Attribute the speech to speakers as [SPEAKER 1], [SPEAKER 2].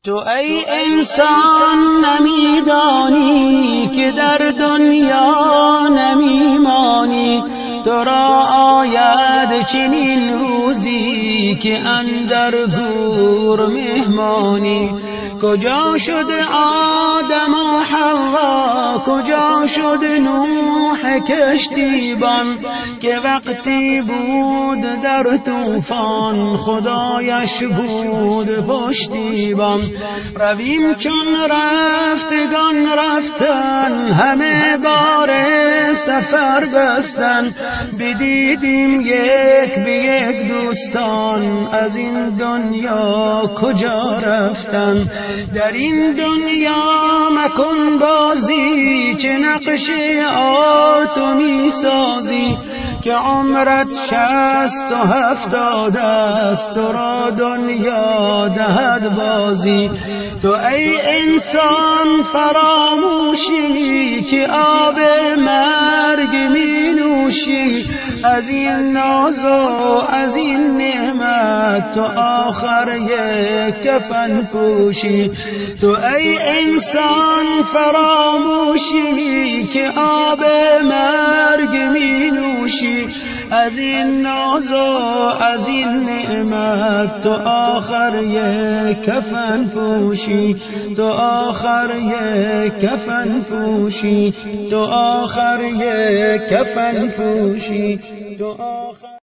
[SPEAKER 1] تو ای انسان نمیدانی که در دنیا نمیمانی، تو را آید چنین روزی که اندر گور مهمانی. کجا شد آدم و حوا، کجا شد نوح کشتیبان، که وقتی بود در طوفان خدایش بود پشتیبان. رویم چون رفتگان رفتن، همه بار سفر بستن، بدیدیم یک به یک دوستان از این دنیا کجا رفتن. در این دنیا مکن بازی، چه نقش آتومی سازی، که عمرت 60 و 70 است، تو را دنیا دهد بازی. تو ای انسان فراموشی که آب مرگ می نوشی، از این ناز و از این نعمت تو آخر یک کفن پوشی. تو ای انسان فراموشی که آب مرگ می نوشی، از این ناز و از این نعمت تو آخر یک کفن پوشی. تو آخر یک کفن پوشی. تو آخر یک کفن پوشی. تو آخر